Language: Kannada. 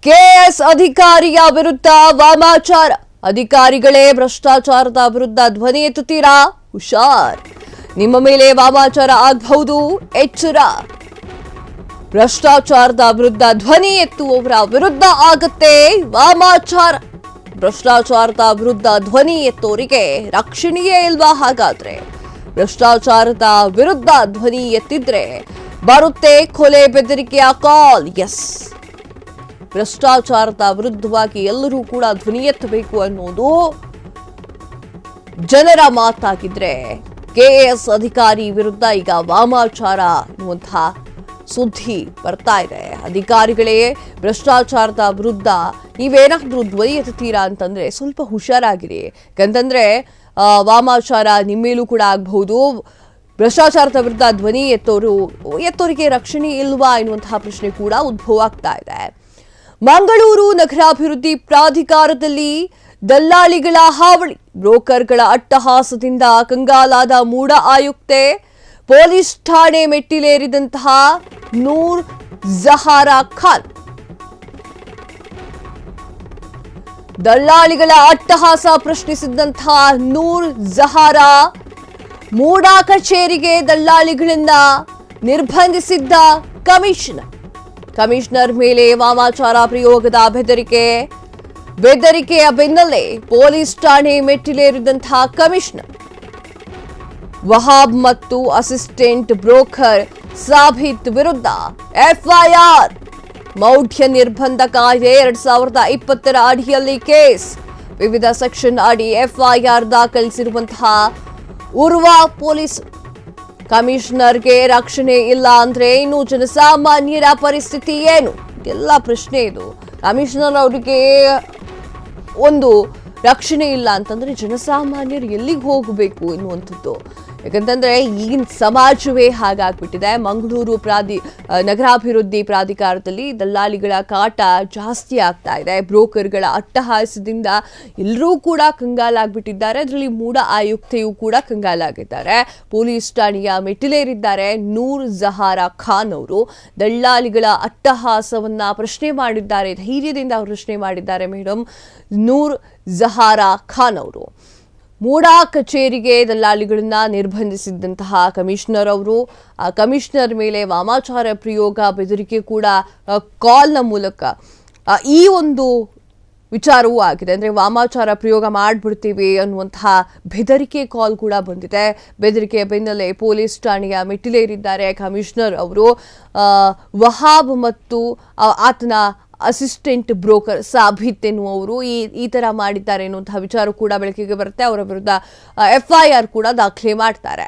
ಕೆಎಸ್ ಅಧಿಕಾರಿಯ ವಿರುದ್ಧ ವಾಮಾಚಾರ. ಅಧಿಕಾರಿಗಳೇ ಭ್ರಷ್ಟಾಚಾರದ ವಿರುದ್ಧ ಧ್ವನಿ ಎತ್ತುತ್ತೀರಾ? ಹುಷಾರ್, ನಿಮ್ಮ ಮೇಲೆ ವಾಮಾಚಾರ ಆಗಬಹುದು, ಎಚ್ಚರ. ಭ್ರಷ್ಟಾಚಾರದ ವಿರುದ್ಧ ಧ್ವನಿ ಎತ್ತುವವರ ವಿರುದ್ಧ ಆಗತ್ತೆ ವಾಮಾಚಾರ. ಭ್ರಷ್ಟಾಚಾರದ ವಿರುದ್ಧ ಧ್ವನಿ ಎತ್ತೋರಿಗೆ ರಕ್ಷಣೆಯೇ ಇಲ್ವಾ? ಹಾಗಾದ್ರೆ ಭ್ರಷ್ಟಾಚಾರದ ವಿರುದ್ಧ ಧ್ವನಿ ಎತ್ತಿದ್ರೆ ಬರುತ್ತೆ ಕೊಲೆ ಬೆದರಿಕೆಯ ಕಾಲ್. ಎಸ್, ಭ್ರಷ್ಟಾಚಾರದ ವಿರುದ್ಧವಾಗಿ ಎಲ್ಲರೂ ಕೂಡ ಧ್ವನಿ ಎತ್ತಬೇಕು ಅನ್ನೋದು ಜನರ ಮಾತಾಗಿದ್ರೆ, ಕೆಎಸ್ ಅಧಿಕಾರಿ ವಿರುದ್ಧ ಈಗ ವಾಮಾಚಾರ ಎನ್ನುವಂತಹ ಸುದ್ದಿ ಬರ್ತಾ ಇದೆ. ಅಧಿಕಾರಿಗಳೇ ಭ್ರಷ್ಟಾಚಾರದ ವಿರುದ್ಧ ನೀವೇನಾದ್ರೂ ಧ್ವನಿ ಎತ್ತುತ್ತೀರಾ ಅಂತಂದ್ರೆ ಸ್ವಲ್ಪ ಹುಷಾರಾಗಿರಿ. ಯಾಕಂತಂದ್ರೆ ವಾಮಾಚಾರ ನಿಮ್ಮೇಲೂ ಕೂಡ ಆಗಬಹುದು. ಭ್ರಷ್ಟಾಚಾರದ ವಿರುದ್ಧ ಧ್ವನಿ ಎತ್ತೋರಿಗೆ ರಕ್ಷಣೆ ಇಲ್ವಾ ಎನ್ನುವಂತಹ ಪ್ರಶ್ನೆ ಕೂಡ ಉದ್ಭವ ಆಗ್ತಾ ಇದೆ. ಮಂಗಳೂರು ನಗರಾಭಿವೃದ್ಧಿ ಪ್ರಾಧಿಕಾರದಲ್ಲಿ ದಲ್ಲಾಳಿಗಳ ಹಾವಳಿ. ಬ್ರೋಕರ್ಗಳ ಅಟ್ಟಹಾಸದಿಂದ ಕಂಗಾಲಾದ ಮೂಡ ಆಯುಕ್ತೆ. ಪೊಲೀಸ್ ಠಾಣೆ ಮೆಟ್ಟಿಲೇರಿದಂತಹ ನೂರ್ ಜಹಾರಾ ಖಾನ್. ದಲ್ಲಾಳಿಗಳ ಅಟ್ಟಹಾಸ ಪ್ರಶ್ನಿಸಿದಂತಹ ನೂರ್ ಜಹಾರಾ ಮೂಡ ಕಚೇರಿಗೆ ದಲ್ಲಾಳಿಗಳಿಂದ ನಿರ್ಬಂಧಿಸಿದ್ದ ಕಮಿಷನರ್ ಮೇಲೆ ವಾಮಾಚಾರ ಪ್ರಯೋಗದ ಬೆದರಿಕೆಯ ಬೆನ್ನಲ್ಲೇ ಪೊಲೀಸ್ ಠಾಣೆ ಮೆಟ್ಟಿಲೇರಿದಂತಹ ಕಮಿಷನರ್ ವಹಾಬ್ ಮತ್ತು ಅಸಿಸ್ಟೆಂಟ್ ಬ್ರೋಕರ್ ಸಾಬಿತ್ ವಿರುದ್ಧ ಎಫ್ಐಆರ್. ಮೌಢ್ಯ ನಿರ್ಬಂಧ ಕಾಯ್ದೆ 2020 ಅಡಿಯಲ್ಲಿ ಕೇಸ್. ವಿವಿಧ ಸೆಕ್ಷನ್ ಅಡಿ ಎಫ್ಐಆರ್ ದಾಖಲಿಸಿರುವಂತಹ ಉರ್ವಾ ಪೊಲೀಸ್. ಕಮಿಷನರ್ಗೆ ರಕ್ಷಣೆ ಇಲ್ಲ ಅಂದ್ರೆ ಇನ್ನು ಜನಸಾಮಾನ್ಯರ ಪರಿಸ್ಥಿತಿ ಏನು? ಎಲ್ಲ ಪ್ರಶ್ನೆ ಇದು. ಕಮಿಷನರ್ ಅವರಿಗೆ ಒಂದು ರಕ್ಷಣೆ ಇಲ್ಲ ಅಂತಂದ್ರೆ ಜನಸಾಮಾನ್ಯರು ಎಲ್ಲಿಗೆ ಹೋಗಬೇಕು ಎನ್ನುವಂಥದ್ದು. ಯಾಕಂತಂದ್ರೆ ಈಗಿನ ಸಮಾಜವೇ ಹಾಗಾಗ್ಬಿಟ್ಟಿದೆ. ಮಂಗಳೂರು ನಗರಾಭಿವೃದ್ಧಿ ಪ್ರಾಧಿಕಾರದಲ್ಲಿ ದಲ್ಲಾಳಿಗಳ ಕಾಟ ಜಾಸ್ತಿ ಆಗ್ತಾ ಇದೆ. ಬ್ರೋಕರ್ಗಳ ಅಟ್ಟಹಾಸದಿಂದ ಎಲ್ಲರೂ ಕೂಡ ಕಂಗಾಲಾಗ್ಬಿಟ್ಟಿದ್ದಾರೆ. ಅದರಲ್ಲಿ ಮೂಡ ಆಯುಕ್ತೆಯೂ ಕೂಡ ಕಂಗಾಲಾಗಿದ್ದಾರೆ. ಪೊಲೀಸ್ ಠಾಣೆಯ ಮೆಟ್ಟಿಲೇರಿದ್ದಾರೆ ನೂರ್ ಜಹಾರಾ ಖಾನ್ ಅವರು. ದಲ್ಲಾಳಿಗಳ ಅಟ್ಟಹಾಸವನ್ನ ಪ್ರಶ್ನೆ ಮಾಡಿದ್ದಾರೆ, ಧೈರ್ಯದಿಂದ ಅವರು ಪ್ರಶ್ನೆ ಮಾಡಿದ್ದಾರೆ ಮೇಡಮ್ ನೂರ್ ಜಹಾರಾ ಖಾನ್ ಅವರು. ಮೂಡ ಕಚೇರಿಗೆ ದಲ್ಲಾಳಿಗಳನ್ನ ನಿರ್ಬಂಧಿಸಿದ್ದಂತಹ ಕಮಿಷನರ್ ಅವರು. ಆ ಕಮಿಷನರ್ ಮೇಲೆ ವಾಮಾಚಾರ ಪ್ರಯೋಗ, ಬೆದರಿಕೆ ಕೂಡ ಕಾಲ್ನ ಮೂಲಕ ಈ ಒಂದು ವಿಚಾರವೂ ಆಗಿದೆ. ಅಂದರೆ ವಾಮಾಚಾರ ಪ್ರಯೋಗ ಮಾಡಿಬಿಡ್ತೀವಿ ಅನ್ನುವಂತಹ ಬೆದರಿಕೆ ಕಾಲ್ ಕೂಡ ಬಂದಿದೆ. ಬೆದರಿಕೆಯ ಬೆನ್ನಲ್ಲೇ ಪೊಲೀಸ್ ಠಾಣೆಯ ಮೆಟ್ಟಿಲೇರಿದ್ದಾರೆ ಕಮಿಷನರ್ ಅವರು. ವಹಾಬ್ ಮತ್ತು ಆತನ ಅಸಿಸ್ಟೆಂಟ್ ಬ್ರೋಕರ್ ಸಾಬಿತ್ ಎನ್ನುವರು ಈ ತರ ಮಾಡಿದ್ದಾರೆ ಎನ್ನುವಂತಹ ವಿಚಾರ ಕೂಡ ಬೆಳಕಿಗೆ ಬರುತ್ತೆ. ಅವರ ವಿರುದ್ಧ ಎಫ್ಐಆರ್ ಕೂಡ ದಾಖಲೆ ಮಾಡ್ತಾರೆ.